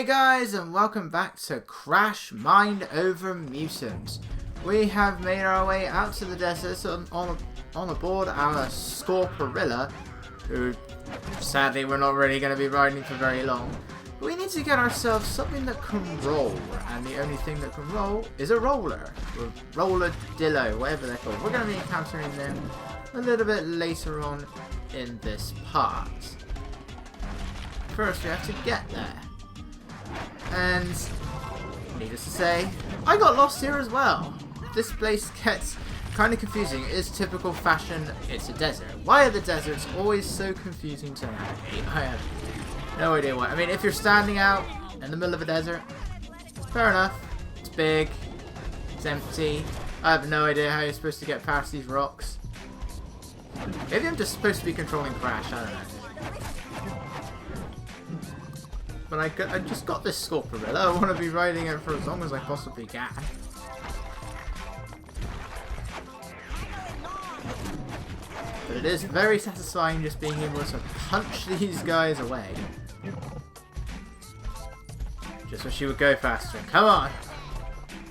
Hey guys, and welcome back to Crash Mind Over Mutant. We have made our way out to the desert on aboard our Scorporilla, who sadly we're not really going to be riding for very long. But we need to get ourselves something that can roll, and the only thing that can roll is a roller, or rolladillo, whatever they're called. We're going to be encountering them a little bit later on in this part. First we have to get there. And needless to say, I got lost here as well. This place gets kind of confusing. It is typical fashion. It's a desert. Why are the deserts always so confusing to navigate? I have no idea why. I mean, if you're standing out in the middle of a desert, fair enough. It's big. It's empty. I have no idea how you're supposed to get past these rocks. Maybe I'm just supposed to be controlling Crash. I don't know. But I just got this Scorporilla. I want to be riding it for as long as I possibly can. But it is very satisfying just being able to punch these guys away. Just wish you would go faster. Come on!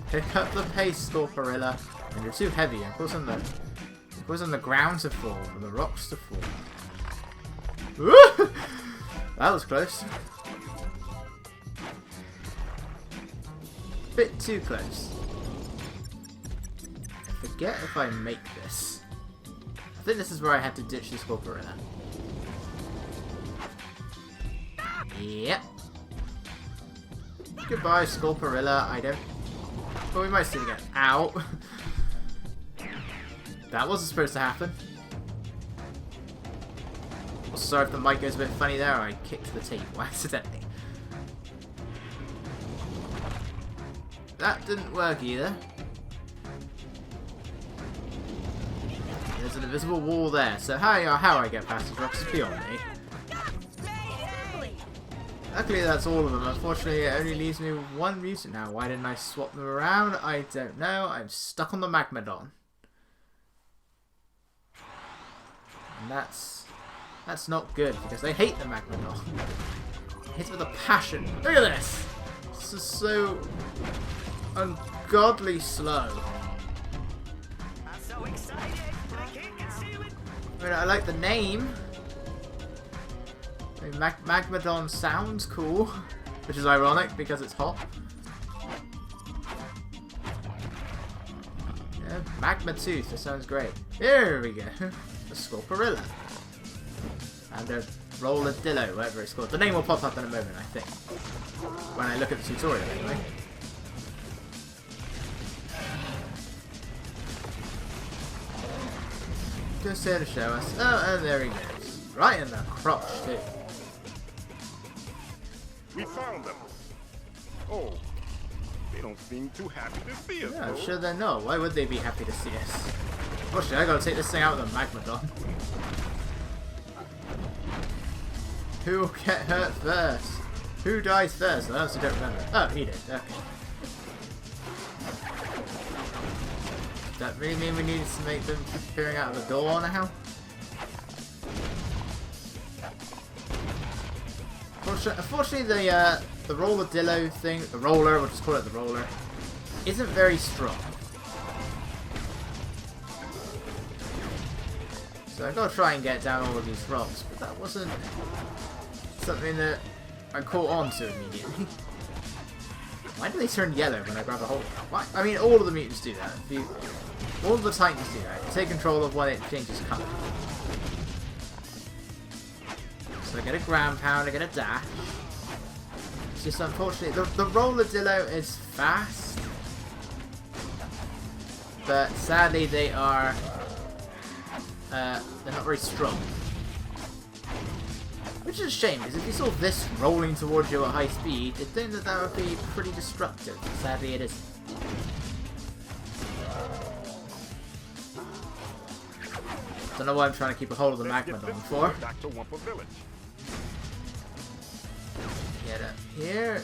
Pick up the pace, Scorporilla. And you're too heavy. I'm causing the ground to fall, and the rocks to fall. Woo! That was close. Bit too close. I forget if I make this. I think this is where I had to ditch the Scorporilla. Yep. Goodbye, Scorporilla. I don't... But we might still get out. That wasn't supposed to happen. Also, sorry if the mic goes a bit funny there. I kicked the table accidentally. That didn't work either. There's an invisible wall there, so how I get past these rocks is beyond me. Luckily that's all of them. Unfortunately it only leaves me with one mutant now. Why didn't I swap them around? I don't know. I'm stuck on the Magmadon. And that's not good, because I hate the Magmadon. I hate it with a passion. Look at this! This is so ungodly slow. I'm so excited, I can't conceal it. I mean, I like the name. I mean, Magmadon sounds cool, which is ironic because it's hot. Yeah, Magma Tooth, that sounds great. Here we go. The Scorporilla. And a Rolladillo, whatever it's called. The name will pop up in a moment, I think. When I look at the tutorial, anyway. Just here to show us. Oh, and there he goes. Right in the crotch, too. We found them. Oh, they don't seem too happy to see us. Yeah, I'm though. sure they're not. Why would they be happy to see us? Oh shit, I gotta take this thing out with a Magmadon. Who will get hurt first? Who dies first? I honestly don't remember. Oh, he did. Okay. Does that really mean we needed to make them appearing out of the door now? Unfortunately, the Rolladillo thing, the roller, we'll just call it the roller, isn't very strong. So I've got to try and get down all of these rocks, but that wasn't something that I caught on to immediately. Why do they turn yellow when I grab a hold of them? Why? I mean, all of the mutants do that. All of the Titans do that. You take control of when it changes colour. So I get a ground pound, I get a dash. It's just unfortunate. The Rolladillo is fast, but sadly they are they're not very strong. Which is a shame, because if you saw this rolling towards you at high speed, you'd think that would be pretty destructive. Sadly, it isn't. Don't know why I'm trying to keep a hold of the Magmadon for. Back to Wumpa Village. Get up here.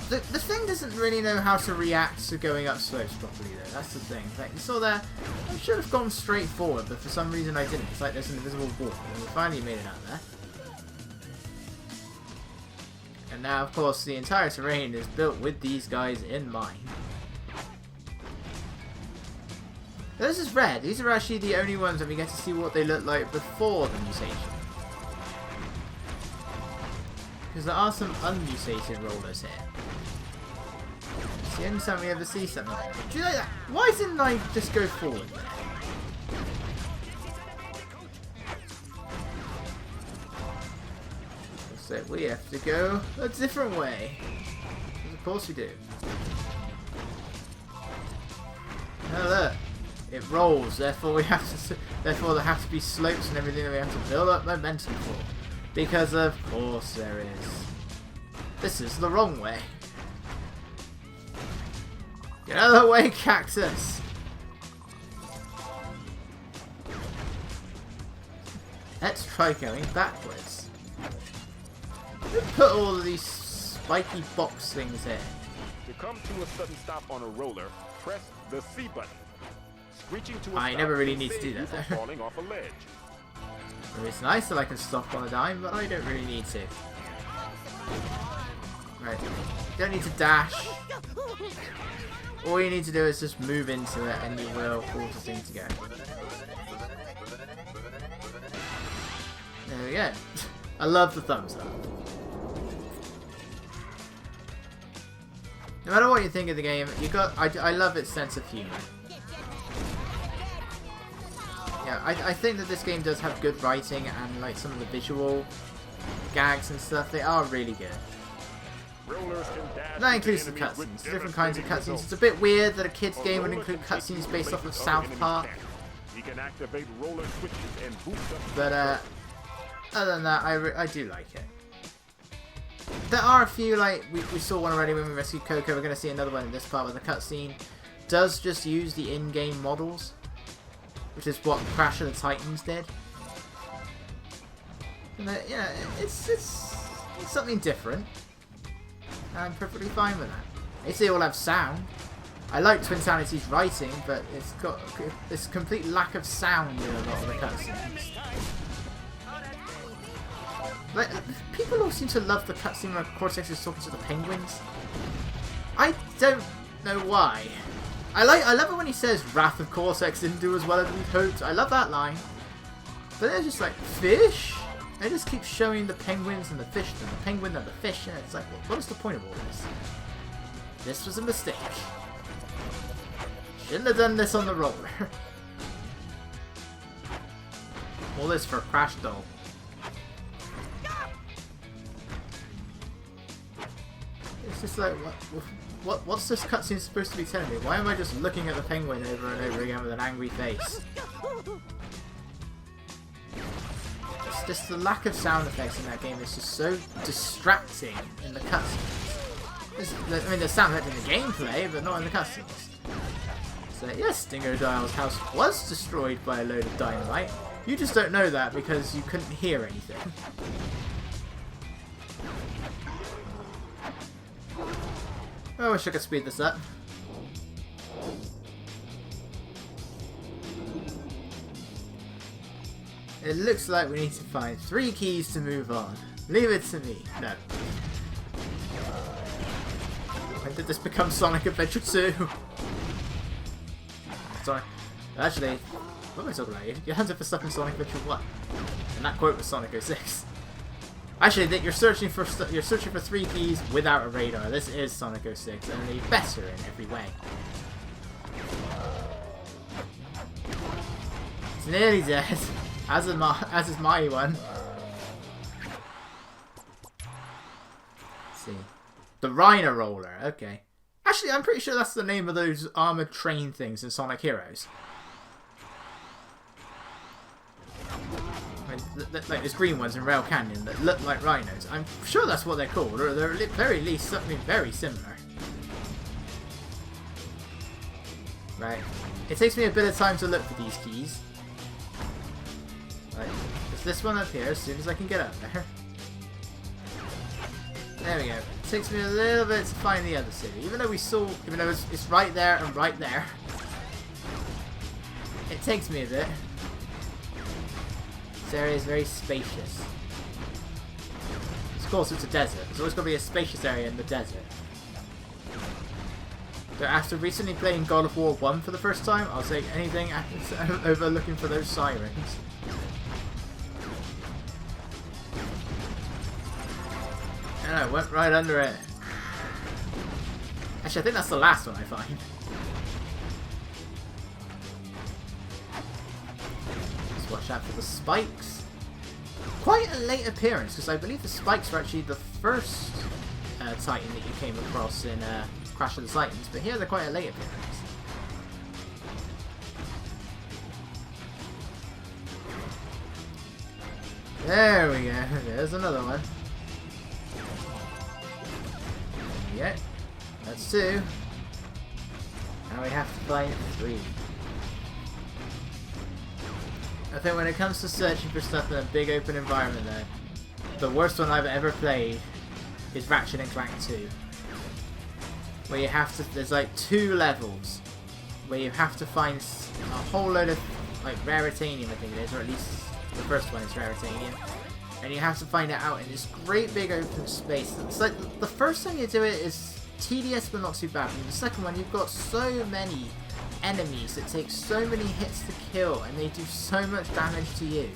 The thing doesn't really know how to react to going up slopes properly, though. That's the thing. Like, you saw there, I should have gone straight forward, but for some reason I didn't. It's like there's an invisible wall, and we finally made it out there. And now, of course, the entire terrain is built with these guys in mind. This is rare. These are actually the only ones that we get to see what they look like before the mutation. Because there are some unmutated rollers here. It's the only time we ever see something like that. Do you like that? Why didn't I just go forward there? So we have to go a different way. Of course we do. Oh look, it rolls. Therefore we have to. Therefore there have to be slopes and everything that we have to build up momentum for. Because of course there is. This is the wrong way. Get out of the way, cactus. Let's try going backwards. Put all of these spiky box things in. To come to a sudden stop on a roller, press the C button. Reaching to a I stop never really will need to save do you that, from though. falling off a ledge. It's nice that I can stop on a dime, but I don't really need to. Right. You don't need to dash. All you need to do is just move into it and you will cause the thing to go. There we go. I love the thumbs up. No matter what you think of the game, I love its sense of humour. Yeah, I think that this game does have good writing and like some of the visual gags and stuff, they are really good. Rollers can dash And that includes the into enemies with cutscenes, different kinds of devastating cutscenes. results. It's a bit weird that a kid's A game would roller include can take you cutscenes based off of places South other enemies Park. can't. He can activate roller switches and boost up. But other than that, I do like it. There are a few, like, we saw one already when we rescued Coco, we're going to see another one in this part where the cutscene does just use the in-game models, which is what Crash of the Titans did. And yeah, it's something different. I'm perfectly fine with that. At least they all have sound. I like Twintanity's writing, but it's got this complete lack of sound in a lot of the cutscenes. Like, people all seem to love the cutscene where Cortex is talking to the penguins. I don't know why. I love it when he says Wrath of Cortex didn't do as well as we'd hoped. I love that line. But they're just like, fish? They just keep showing the penguins and the fish and the penguin and the fish, and it's like, well, what is the point of all this? This was a mistake. Shouldn't have done this on the roller. All this for Crash Doll. It's just like, what's this cutscene supposed to be telling me? Why am I just looking at the penguin over and over again with an angry face? It's just the lack of sound effects in that game is just so distracting in the cutscenes. I mean, there's sound effects in the gameplay, but not in the cutscenes. So yes, Dingo Dial's house was destroyed by a load of dynamite. You just don't know that because you couldn't hear anything. I wish I could speed this up. It looks like we need to find 3 keys to move on. Leave it to me. No. When did this become Sonic Adventure 2? Sorry. Actually, what am I talking about? You're hunting for stuff in Sonic Adventure 1. And that quote was Sonic 06. Actually, you're searching for 3 keys without a radar. This is Sonic 06, only better in every way. It's nearly dead, as is my one. Let's see, the Rhino Roller. Okay, actually, I'm pretty sure that's the name of those armored train things in Sonic Heroes. Like those green ones in Rail Canyon that look like rhinos. I'm sure that's what they're called, or they're at very least something very similar. Right. It takes me a bit of time to look for these keys. Right. There's this one up here as soon as I can get up there. There we go. It takes me a little bit to find the other city. Even though it's right there and right there. It takes me a bit. This area is very spacious. It's Of course, it's a desert. There's always got to be a spacious area in the desert. So after recently playing God of War 1 for the first time, I'll take anything over looking for those sirens. And I went right under it. Actually, I think that's the last one I find. Just watch out for the spikes. Quite a late appearance, because I believe the spikes were actually the first Titan that you came across in Crash of the Titans, but here they're quite a late appearance. There we go, there's another one. Yeah, that's 2. Now we have to find 3. I think when it comes to searching for stuff in a big open environment though, the worst one I've ever played is Ratchet and Clank 2. Where you have to, there's like 2 levels where you have to find a whole load of like raritanium, I think it is, or at least the first one is raritanium. And you have to find it out in this great big open space. It's like the first time you do it is tedious but not too bad. And the second one, you've got so many enemies that take so many hits to kill and they do so much damage to you.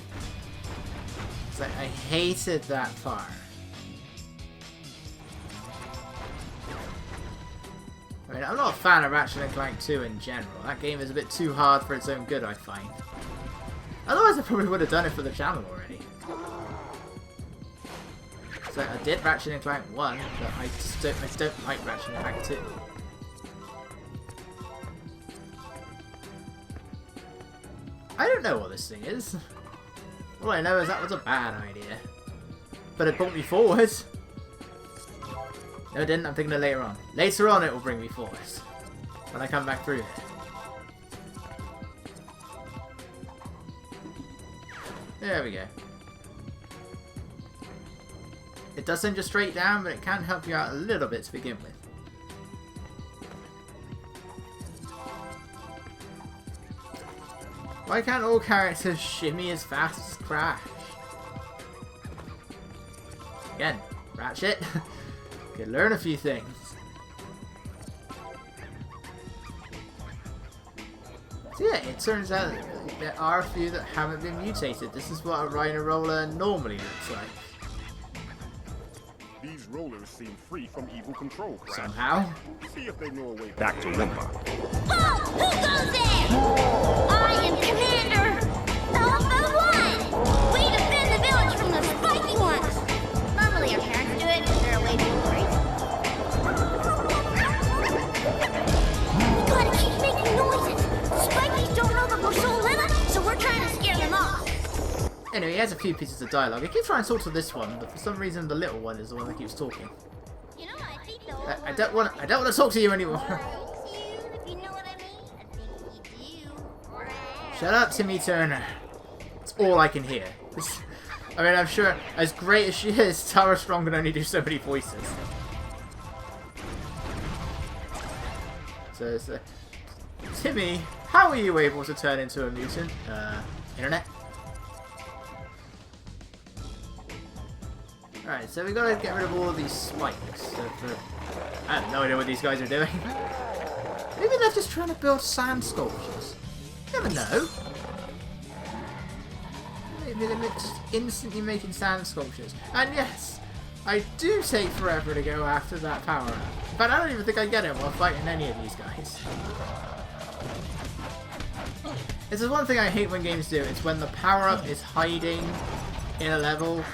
It's like, I hated that part. I mean, I'm not a fan of Ratchet and Clank 2 in general. That game is a bit too hard for its own good, I find. Otherwise, I probably would have done it for the channel already. So I did Ratchet and Clank 1, but I don't like Ratchet and Clank 2. I don't know what this thing is. All I know is that was a bad idea. But it brought me forward. No, it didn't. I'm thinking of later on. Later on, it will bring me forward. When I come back through it. There we go. It does send you straight down, but it can help you out a little bit to begin with. Why can't all characters shimmy as fast as Crash? Again, Ratchet. Could learn a few things. So yeah, it turns out that there are a few that haven't been mutated. This is what a Rhino Roller normally looks like. These rollers seem free from evil control, Crash. Somehow. See if they know a way back to Limbo. Oh, who goes there? I am Commander Alpha 1. We defend the village from the spiky ones. Normally our parents do it, but they're away from the break. We gotta keep making noises. Spikies don't know that we're so little, so we're trying to scare them off. Anyway, he has a few pieces of dialogue. He keeps trying to talk to this one, but for some reason the little one is the one that keeps talking. You know, I think the I don't want to talk to you anymore. if you know what I mean. I think you do. Shut up, Timmy Turner. It's all I can hear. I mean, I'm sure, as great as she is, Tara Strong can only do so many voices. So, Timmy, how are you able to turn into a mutant? Internet? Alright, so we gotta get rid of all of these spikes. So I have no idea what these guys are doing. Maybe they're just trying to build sand sculptures. You never know. Maybe they're just instantly making sand sculptures. And yes, I do take forever to go after that power up. But I don't even think I get it while fighting any of these guys. This is one thing I hate when games do. It's when the power up is hiding in a level.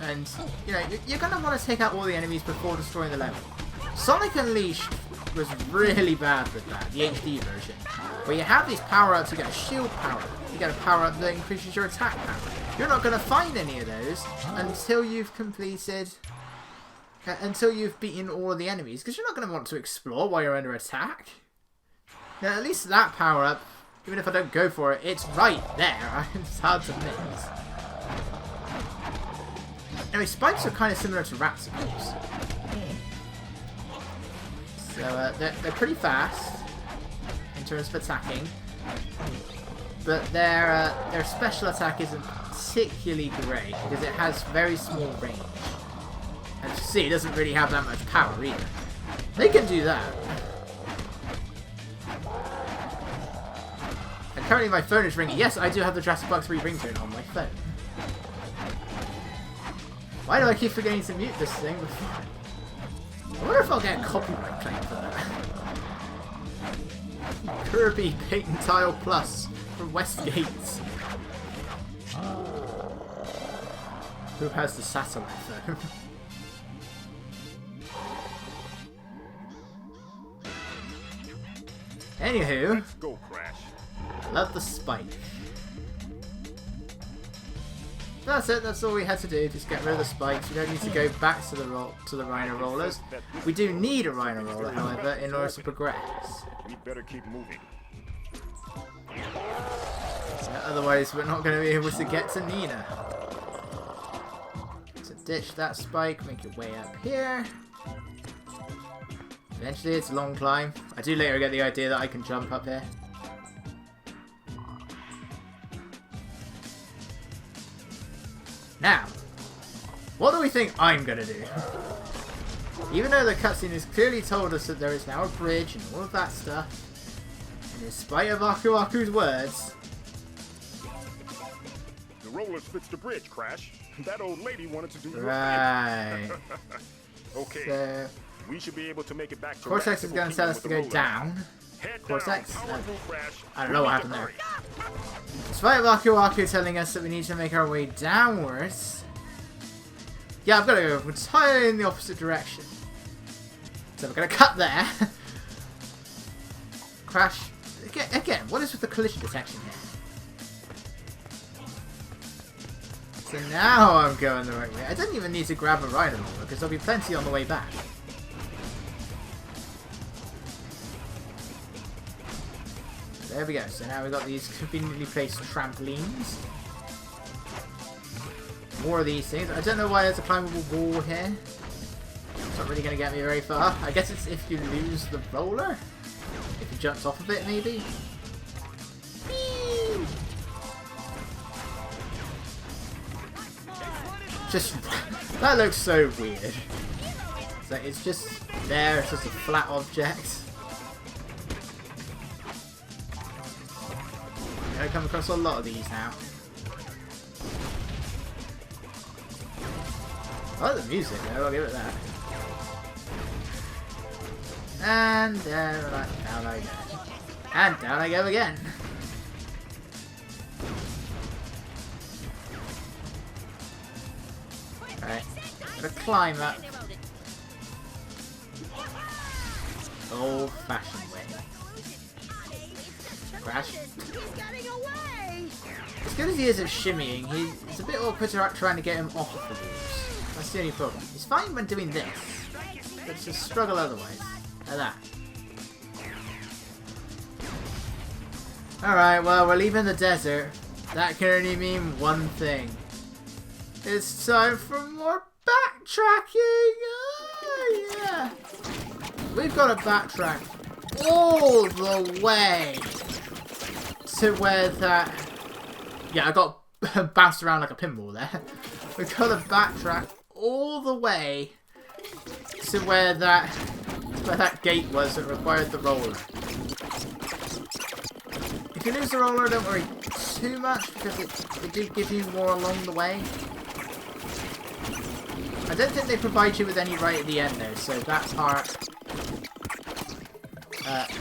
And, you know, you're going to want to take out all the enemies before destroying the level. Sonic Unleashed was really bad with that, the HD version. Where you have these power-ups, you get a shield power-up, you get a power-up that increases your attack power. You're not going to find any of those until you've completed... until you've beaten all of the enemies, because you're not going to want to explore while you're under attack. Now, at least that power-up, even if I don't go for it, it's right there. It's hard to miss. Anyway, spikes are kind of similar to Ratsicles. So they're pretty fast in terms of attacking, but their special attack isn't particularly great because it has very small range. And as you see, it doesn't really have that much power either. They can do that. And currently my phone is ringing. Yes, I do have the Jurassic Park 3 ringtone on my phone. Why do I keep forgetting to mute this thing before? I wonder if I'll get a copyright claim for that. Kirby Paint and Tile Plus from Westgate. Who has the satellite phone? Anywho, Let's go, Crash. love the spike. That's it, that's all we had to do, just get rid of the spikes. We don't need to go back to the Rhino Rollers. We do need a Rhino Roller, however, in order to progress. We better keep moving. Otherwise, we're not going to be able to get to Nina. So ditch that spike, make your way up here. Eventually, it's a long climb. I do later get the idea that I can jump up here. Now, what do we think I'm going to do? Even though the cutscene has clearly told us that there is now a bridge and all of that stuff, and in spite of Aku Aku's words... The rollers fixed the bridge, Crash. That old lady wanted to do you a Right. favor. Okay, So, we should be able to make it back to Cortex is going to tell us to go down. Head Cortex? down, powerful Crash. I don't know what happened there. Despite Aku Aku telling us that we need to make our way downwards... Yeah, I've got to go entirely in the opposite direction. So we're going to cut there. Crash. Again, what is with the collision detection here? So now I'm going the right way. I don't even need to grab a Rhino Roller because there'll be plenty on the way back. There we go. So now we've got these conveniently placed trampolines. More of these things. I don't know why there's a climbable wall here. It's not really going to get me very far. I guess it's if you lose the roller. If you jumped off of it, maybe. Whee! Just that looks so weird. So it's just there. It's just a flat object. I come across a lot of these now. I like the music though, I'll give it that. And down I go. And down I go again. Alright, gotta climb up. Old fashioned way. Crash. As good as he is at shimmying, he's a bit awkward trying to get him off of the walls. That's the only problem. He's fine when doing this, but it's a struggle otherwise. Like that. Alright, well, we're leaving the desert. That can only mean one thing. It's time for more backtracking! Oh, yeah! We've got to backtrack all the way to where that... Yeah, I got bounced around like a pinball there. We've got to backtrack all the way to where that gate was that required the roller. If you lose the roller, don't worry too much because it did give you more along the way. I don't think they provide you with any right at the end though, so that part...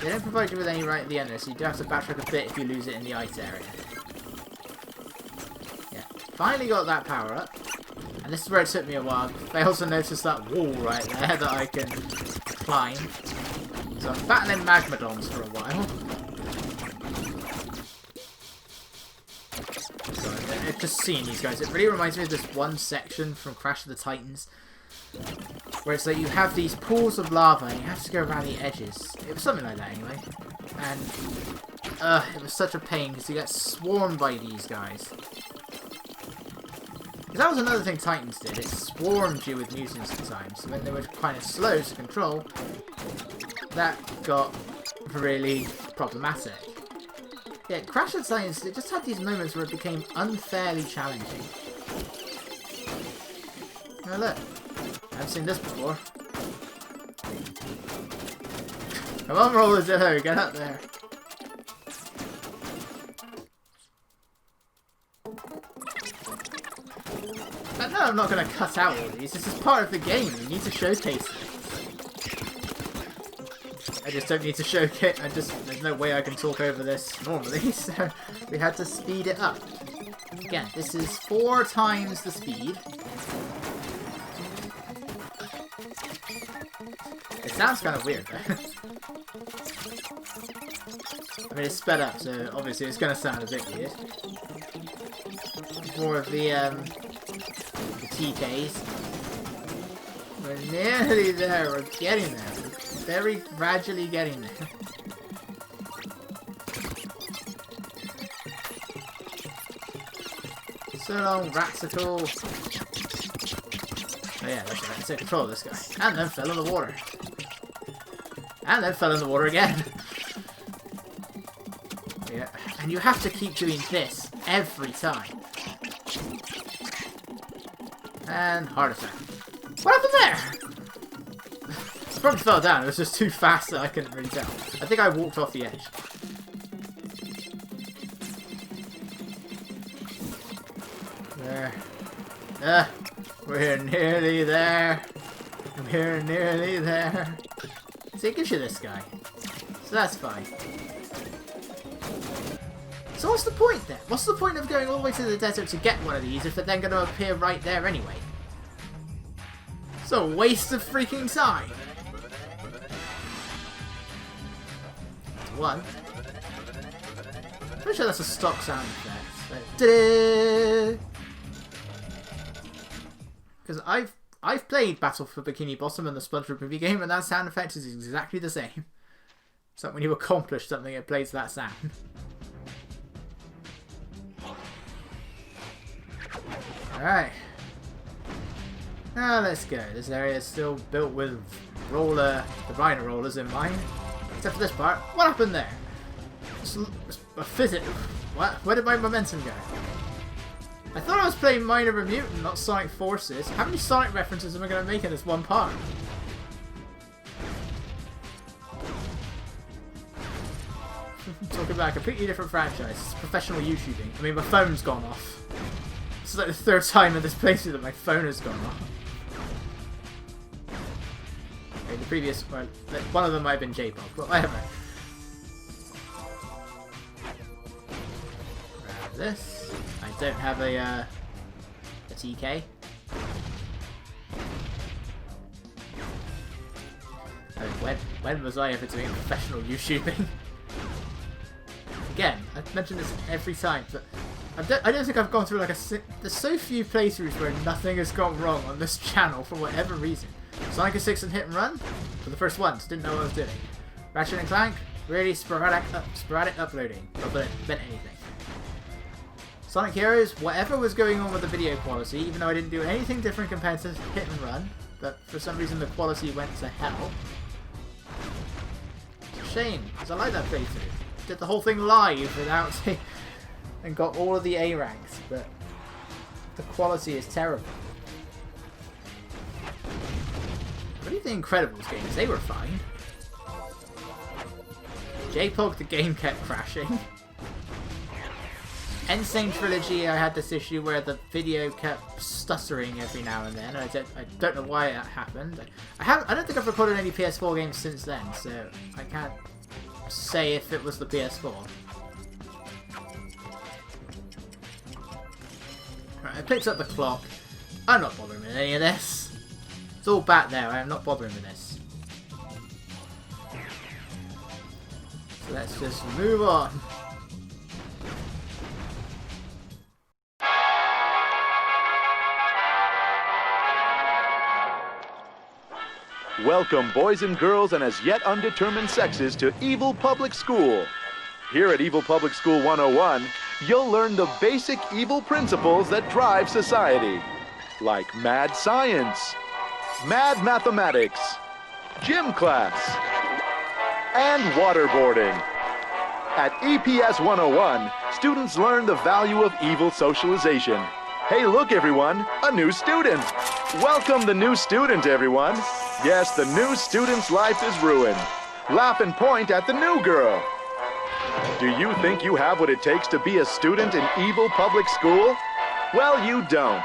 they don't provide you with any right at the end though, so you do have to backtrack a bit if you lose it in the ice area. Yeah, finally got that power up. And this is where it took me a while. I also noticed that wall right there that I can climb. So I'm battling Magmadons for a while. So I've just seen these guys. It really reminds me of this one section from Crash of the Titans. Where it's like you have these pools of lava and you have to go around the edges. It was something like that anyway. And it was such a pain because you get swarmed by these guys. Because that was another thing Titans did, it swarmed you with mutants at times, so when they were kind of slow to control, that got really problematic. Yeah, Crash and Science, it just had these moments where it became unfairly challenging. Oh look, I haven't seen this before. Come on, Rollers, get up there. No, I'm not going to cut out all these. This is part of the game. We need to showcase it. I just don't need to showcase. There's no way I can talk over this normally, so we had to speed it up. Again, this is 4 times the speed. It sounds kind of weird, though. I mean, it's sped up, so obviously it's going to sound a bit weird. More of the TKs. We're nearly there. We're getting there. We're very gradually getting there. So long, Ratsicle. Oh yeah, that's right. Take control of this guy. And then fell in the water. And then fell in the water again. Yeah. And you have to keep doing this every time. And heart attack. What happened there? It probably fell down. It was just too fast that I couldn't really tell. I think I walked off the edge. There. We're nearly there. We're nearly there. See, it gives you this guy. So that's fine. So what's the point then? What's the point of going all the way to the desert to get one of these if they're then going to appear right there anyway? It's a waste of freaking time. That's one. Pretty sure that's a stock sound effect. Because I've played Battle for Bikini Bottom and the SpongeBob movie game, and that sound effect is exactly the same. So when you accomplish something, it plays that sound. Alright. Now let's go. This area is still built with the Rhino Rollers in mind. Except for this part. What happened there? It's a physics. What? Where did my momentum go? I thought I was playing Minor and Mutant, not Sonic Forces. How many Sonic references am I going to make in this one part? Talking about a completely different franchise. It's professional YouTubing. I mean, my phone's gone off. It's like the 3rd time in this playthrough that my phone has gone off. Okay, the previous one, one of them might have been J-Pop, but whatever. Grab this. I don't have a TK. When was I ever doing professional YouTubing? Again, I've mentioned this every time, but I don't think I've gone through like there's so few playthroughs where nothing has gone wrong on this channel for whatever reason. Sonic 6 and Hit and Run for the first ones, didn't know what I was doing. Ratchet and Clank, really sporadic uploading, not that it meant anything. Sonic Heroes, whatever was going on with the video quality, even though I didn't do anything different compared to Hit and Run, but for some reason the quality went to hell. It's a shame, because I like that playthrough. Did the whole thing live without and got all of the A ranks, but the quality is terrible. What do you think Incredibles games? They were fine. J-Pog the game kept crashing. Insane Trilogy, I had this issue where the video kept stuttering every now and then. I don't know why that happened. I don't think I've recorded any PS4 games since then, so I can't say if it was the PS4. Right, I picked up the clock. I'm not bothering with any of this. It's all back there. I am not bothering with this. So let's just move on. Welcome, boys and girls and as yet undetermined sexes, to Evil Public School. Here at Evil Public School 101, you'll learn the basic evil principles that drive society, like mad science, mad mathematics, gym class, and waterboarding. At EPS 101, students learn the value of evil socialization. Hey, look, everyone, a new student. Welcome the new student, everyone. Yes, the new student's life is ruined. Laugh and point at the new girl. Do you think you have what it takes to be a student in evil public school? Well, you don't.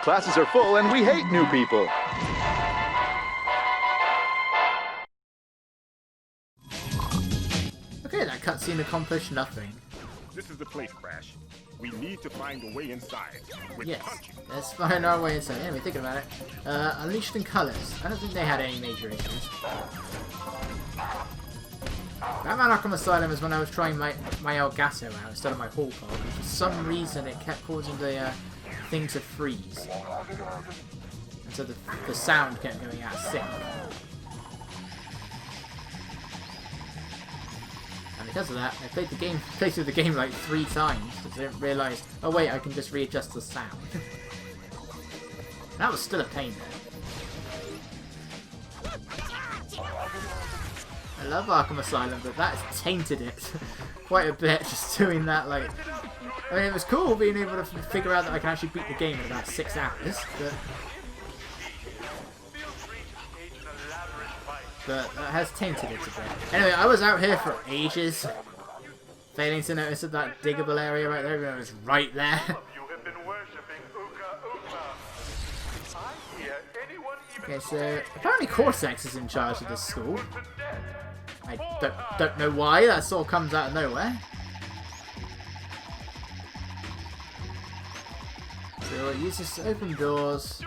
Classes are full and we hate new people. Okay, that cutscene accomplished nothing. This is the place, Crash. We need to find a way inside. With Yes, punching. let's find our way inside. Anyway, thinking about it. Unleashed in Colors. I don't think they had any major issues. Batman Arkham Asylum is when I was trying my Elgato out instead of my Hall Pod. For some reason, it kept causing the thing to freeze. And so the sound kept going out of sync. And because of that, I played through the game like 3 times because I didn't realise, oh wait, I can just readjust the sound. That was still a pain though. I love Arkham Asylum, but that tainted it quite a bit, just doing that, like... I mean, it was cool being able to figure out that I can actually beat the game in about 6 hours, but that has tainted it a bit. Anyway, I was out here for ages, failing to notice that diggable area right there, even though it was right there. Okay, so apparently Cortex is in charge of this school. I don't know why, that sort of comes out of nowhere. So it uses to open doors,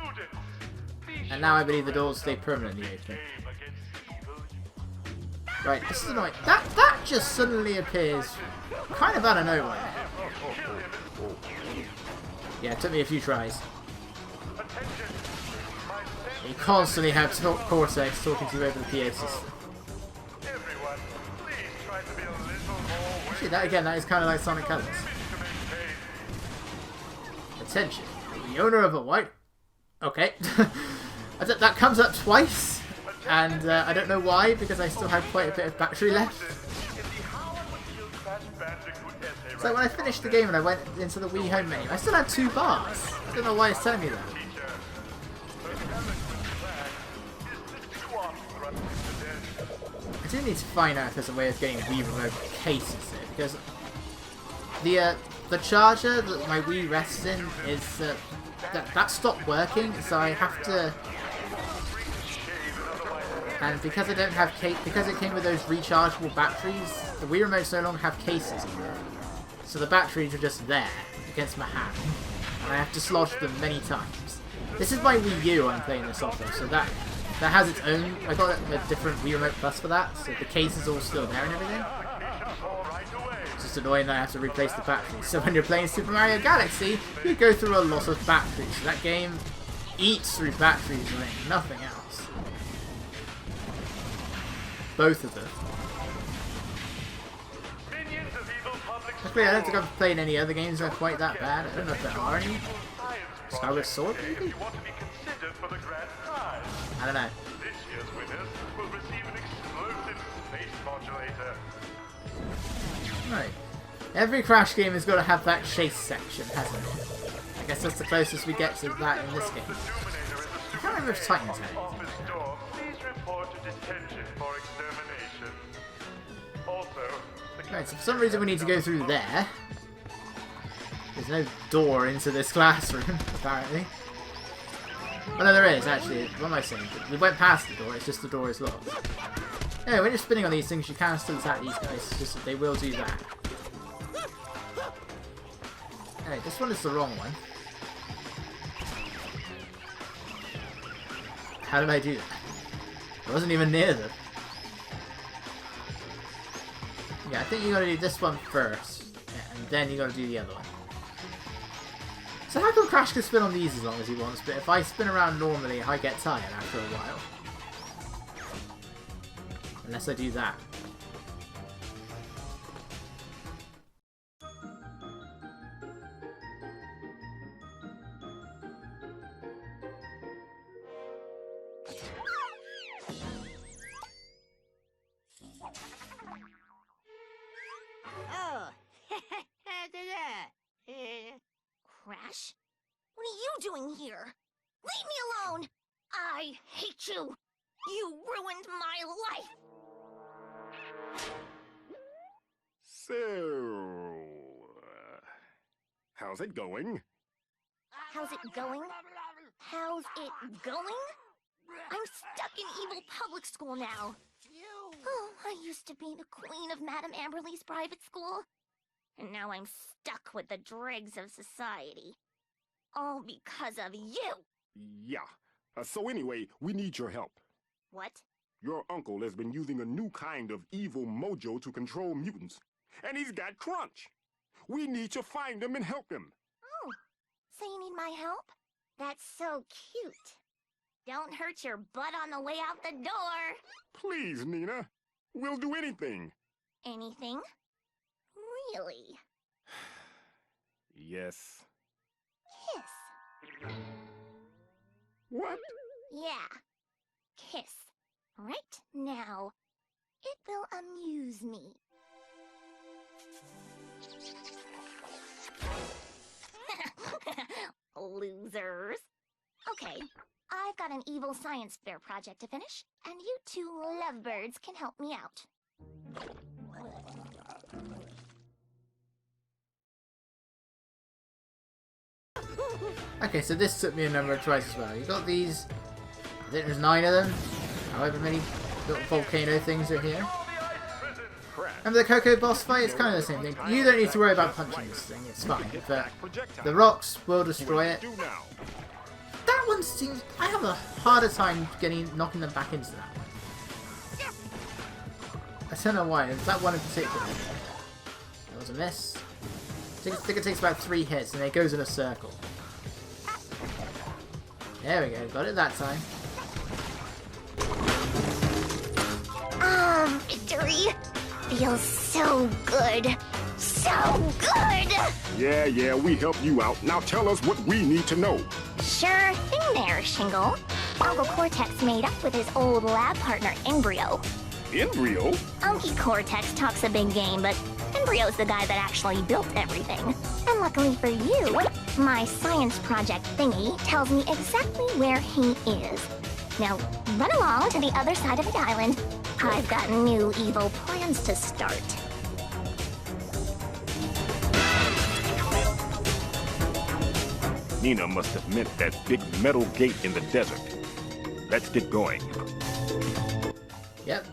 and now I believe the doors stay permanently open. Right, this is annoying. That just suddenly appears kind of out of nowhere. Yeah, it took me a few tries. You constantly have Cortex talking to you over the PA system. Actually, that is kind of like Sonic Colors. Attention, the owner of a white... Okay. That comes up twice, and I don't know why, because I still have quite a bit of battery left. So when I finished the game and I went into the Wii Home menu, I still had 2 bars. I don't know why it's telling me that. I do need to find out if there's a way of getting Wii Remote cases here, because the charger that my Wii rests in is that stopped working, so I have to. And because I don't have because it came with those rechargeable batteries, the Wii Remotes no longer have cases in them. So the batteries are just there against my hand, and I have to slodge them many times. This is my Wii U I'm playing this off of, so that has its own. I got a different Wii Remote Plus for that, so the case is all still there and everything. It's just annoying that I have to replace the batteries. So when you're playing Super Mario Galaxy, you go through a lot of batteries. So that game eats through batteries like nothing else. Both of them. Actually, I don't think I've played any other games that are quite that bad. I don't know if there are any. Skyward Sword, maybe? I don't know. This year's winners will receive an explosive space modulator. Right. Every Crash game has got to have that chase section, hasn't it? I guess that's the closest we get to that in this game. I can't remember if Titans had anything. Please report to detention for extermination. Also, Right, so for some reason we need to go through there. There's no door into this classroom, apparently. Well, no, there is, actually. What am I saying? We went past the door, it's just the door is locked. Anyway, when you're spinning on these things, you can still attack these guys, it's just that they will do that. Hey, this one is the wrong one. How did I do that? I wasn't even near them. Yeah, I think you gotta do this one first, yeah, and then you gotta do the other one. So how come Crash can spin on these as long as he wants, but if I spin around normally, I get tired after a while? Unless I do that. doing here? Leave me alone! I hate you! You ruined my life! So, how's it going? How's it going? How's it going? I'm stuck in evil public school now. Oh, I used to be the queen of Madame Amberly's private school. And now I'm stuck with the dregs of society. All because of you! Yeah. So anyway, we need your help. What? Your uncle has been using a new kind of evil mojo to control mutants. And he's got crunch. We need to find him and help him. Oh, so you need my help? That's so cute. Don't hurt your butt on the way out the door. Please, Nina. We'll do anything. Anything? Really? Yes. Kiss. What? Yeah. Kiss. Right now. It will amuse me. Losers. Okay, I've got an evil science fair project to finish, and you two lovebirds can help me out. Okay, so this took me a number of tries as well. You got these, I think there's 9 of them, however many little volcano things are here. Remember the Cocoa boss fight? It's kind of the same thing. You don't need to worry about punching this thing, it's fine. But the rocks will destroy it. That one seems... I have a harder time knocking them back into that one. I don't know why. It's that one in particular. That was a miss. I think it takes about 3 hits and it goes in a circle. There we go. Got it that time. Victory! Feels so good. So good! Yeah, we help you out. Now tell us what we need to know. Sure thing there, Shingle. Uncle Cortex made up with his old lab partner, Embryo. Embryo? Unky Cortex talks a big game, but Embryo's the guy that actually built everything. And luckily for you, my science project thingy tells me exactly where he is. Now, run along to the other side of the island. I've got new evil plans to start. Nina must have meant that big metal gate in the desert. Let's get going. Yep,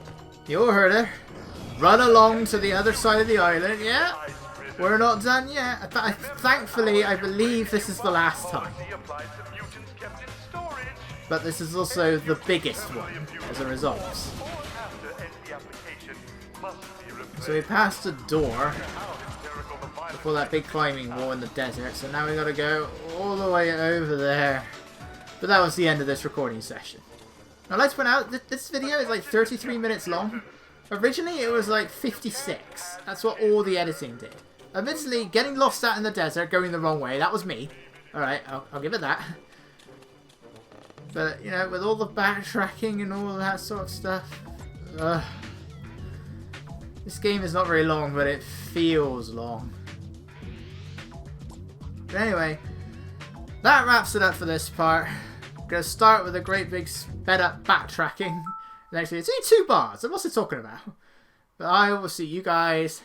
you all heard her. Run along to the other side of the island, yeah? We're not done yet. Thankfully, I believe this is the last time. But this is also the biggest one as a result. So we passed a door before that big climbing wall in the desert, so now we gotta go all the way over there. But that was the end of this recording session. Now let's point out that this video is like 33 minutes long. Originally it was like 56. That's what all the editing did. Admittedly, getting lost out in the desert, going the wrong way, that was me. Alright, I'll give it that. But, you know, with all the backtracking and all that sort of stuff, this game is not very long, but it feels long. But anyway, that wraps it up for this part. I'm going to start with a great big sped up backtracking. And actually, it's only 2 bars, so what's it talking about? But I will see you guys